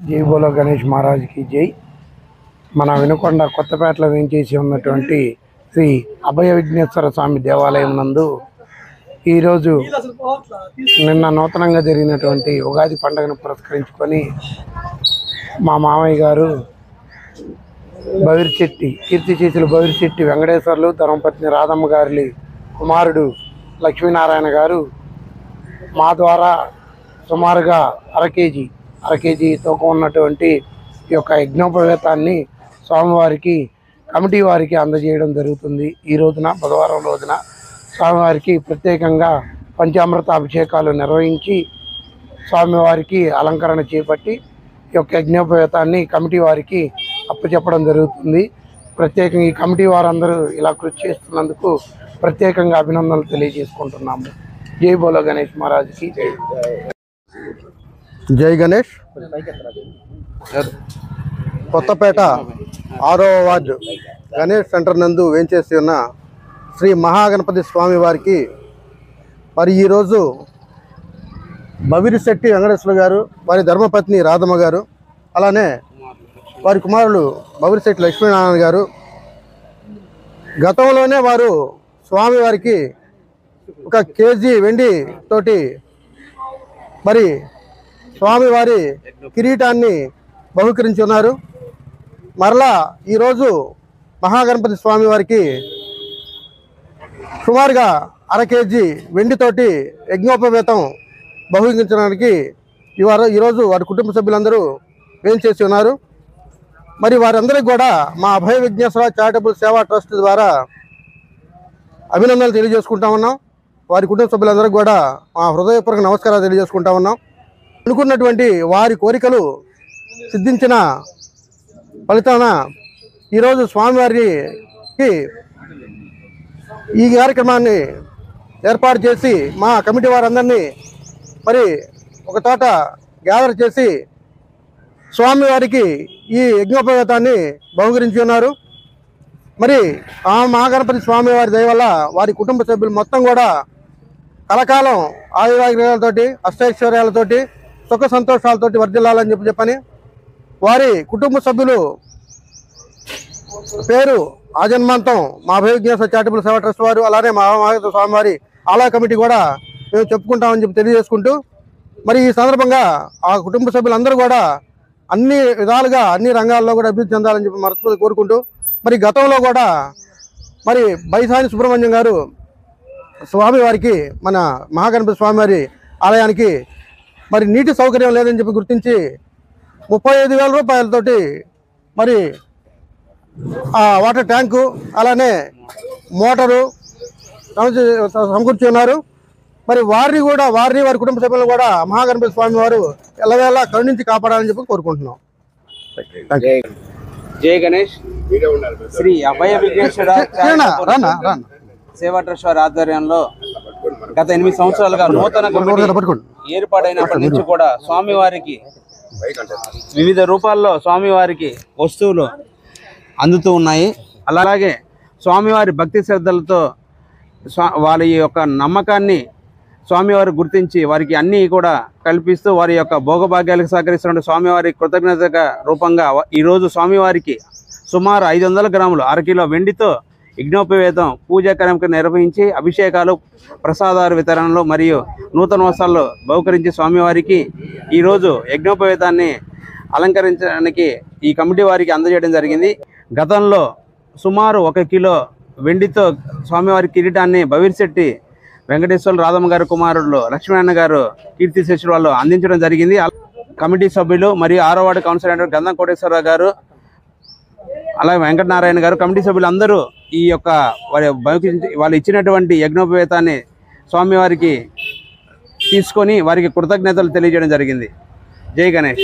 జై బోలో గణేష్ మహారాజ్కి జై. మన వినుకొండ కొత్తపేటలో వేంచేసి ఉన్నటువంటి శ్రీ అభయ విఘ్నేశ్వర స్వామి దేవాలయం నందు ఈరోజు నిన్న నూతనంగా జరిగినటువంటి ఉగాది పండుగను పురస్కరించుకొని మా మామయ్య గారు బవిరిచెట్టి కీర్తిశేషులు బవిరిచెట్టి వెంకటేశ్వర్లు ధర్మపత్ని రాధమ్మ గారి కుమారుడు లక్ష్మీనారాయణ గారు మా ద్వారా సుమారుగా అర కేజీ తూకం ఉన్నటువంటి ఈ యొక్క యజ్ఞోపవేతాన్ని స్వామివారికి కమిటీ వారికి అందజేయడం జరుగుతుంది. ఈ రోజున బుధవారం రోజున స్వామివారికి ప్రత్యేకంగా పంచామృత అభిషేకాలు నిర్వహించి స్వామివారికి అలంకరణ చేపట్టి ఈ యొక్క యజ్ఞోపవేతాన్ని కమిటీ వారికి అప్పచెప్పడం జరుగుతుంది. ప్రత్యేకంగా ఈ కమిటీ వారందరూ ఇలా కృషి చేస్తున్నందుకు ప్రత్యేకంగా అభినందనలు తెలియజేసుకుంటున్నాము. జై బోలో గణేష్ మహారాజ్కి జై. జై గణేష్. కొత్తపేట 6వ వార్డు గణేష్ సెంటర్ నందు వేంచేసి ఉన్న శ్రీ మహాగణపతి స్వామి వారికి మరి ఈరోజు బవిరిశెట్టి వెంకటేశ్వర గారు, వారి ధర్మపత్ని రాధమ్మ గారు, అలానే వారి కుమారులు బవిరిశెట్టి లక్ష్మీనారాయణ గారు గతంలోనే వారు స్వామివారికి 1 కేజీ వెండి తోటి మరి స్వామివారి కిరీటాన్ని బహుకరించి ఉన్నారు. మరలా ఈరోజు మహాగణపతి స్వామివారికి సుమారుగా అర కేజీ వెండితోటి యజ్ఞోపవేతం బహుకరించడానికి ఈరోజు వారి కుటుంబ సభ్యులందరూ వేంచేసి ఉన్నారు. మరి వారందరికీ కూడా మా అభయ విఘ్నేశ్వర చారిటబుల్ సేవా ట్రస్ట్ ద్వారా అభినందనలు తెలియజేసుకుంటా ఉన్నాం. వారి కుటుంబ సభ్యులందరికీ కూడా మా హృదయపూర్వక నమస్కారాలు తెలియజేసుకుంటా ఉన్నాం. అనుకున్నటువంటి వారి కోరికలు సిద్ధించిన ఫలితాన ఈరోజు స్వామివారికి ఈ కార్యక్రమాన్ని ఏర్పాటు చేసి మా కమిటీ వారందరినీ మరి ఒక చోట గ్యాదర్ చేసి స్వామివారికి ఈ యజ్ఞోపవేతాన్ని బహుకరించి ఉన్నారు. మరి ఆ మహాగణపతి స్వామివారి దయ వల్ల వారి కుటుంబ సభ్యులు మొత్తం కూడా కలకాలం ఆయురాగ్యాలతోటి అష్టైశ్వర్యాలతోటి సుఖ సంతోషాలతోటి వర్ధిల్లాలని చెప్పని వారి కుటుంబ సభ్యులు పేరు ఆజన్మాంతం మా అభయ విఘ్నేశ్వర చారిటబుల్ సేవా ట్రస్ట్ వారు, అలానే మా మహాగణపతి స్వామివారి ఆలయ కమిటీ కూడా మేము చెప్పుకుంటామని చెప్పి తెలియజేసుకుంటూ మరి ఈ సందర్భంగా ఆ కుటుంబ సభ్యులందరూ కూడా అన్ని విధాలుగా అన్ని రంగాల్లో కూడా అభివృద్ధి చెందాలని చెప్పి మనస్ఫూర్తి కోరుకుంటూ మరి గతంలో కూడా మరి బైసాని సుబ్రహ్మణ్యం గారు స్వామివారికి మన మహాగణపతి స్వామివారి ఆలయానికి మరి నీటి సౌకర్యం లేదని చెప్పి గుర్తించి 35,000 రూపాయలతోటి మరి ఆ వాటర్ ట్యాంకు అలానే మోటారు సమకూర్చి ఉన్నారు. మరి వారిని వారి కుటుంబ సభ్యులను కూడా మహాగణపతి స్వామి వారు ఎల్లవేళ కరుణించి కాపాడాలని చెప్పి కోరుకుంటున్నాం. జై గణేష్. శ్రీ అభయ విఘ్నేశ్వర సేవా ట్రస్ట్ వారి ఆధ్వర్యంలో గత 8 సంవత్సరాలుగా నూతన ఏర్పాటైనప్పటి నుంచి కూడా స్వామివారికి వివిధ రూపాల్లో స్వామివారికి వస్తువులు అందుతూ ఉన్నాయి. అలాగే స్వామివారి భక్తి శ్రద్ధలతో వారి యొక్క నమ్మకాన్ని స్వామివారు గుర్తించి వారికి అన్నీ కూడా కల్పిస్తూ వారి యొక్క భోగభాగ్యాలకు సహకరిస్తున్న స్వామివారి కృతజ్ఞతగా రూపంగా ఈరోజు స్వామివారికి సుమారు 500 గ్రాములు 1 కిలో వెండితో యజ్ఞోపవేతం పూజా కార్యక్రమం నిర్వహించి అభిషేకాలు, ప్రసాదాల వితరణలు మరియు నూతన వస్త్రాలు బహుకరించి స్వామివారికి ఈరోజు యజ్ఞోపవేతాన్ని అలంకరించడానికి ఈ కమిటీ వారికి అందజేయడం జరిగింది. గతంలో సుమారు 1 కిలో వెండితో స్వామివారి కిరీటాన్ని బవిరిశెట్టి వెంకటేశ్వర రాధమ్మ గారి కుమారుడు లక్ష్మీనారాయణ గారు కీర్తిశేషులు వాళ్ళు అందించడం జరిగింది. కమిటీ సభ్యులు మరియు 6వ వార్డు కౌన్సిలర్ గంధం కోటేశ్వరరావు గారు, అలాగే వెంకటనారాయణ గారు, కమిటీ సభ్యులు అందరూ ఈ యొక్క వాళ్ళు ఇచ్చినటువంటి యజ్ఞోపవేతాన్ని స్వామివారికి తీసుకొని వారికి కృతజ్ఞతలు తెలియజేయడం జరిగింది. జై గణేష్.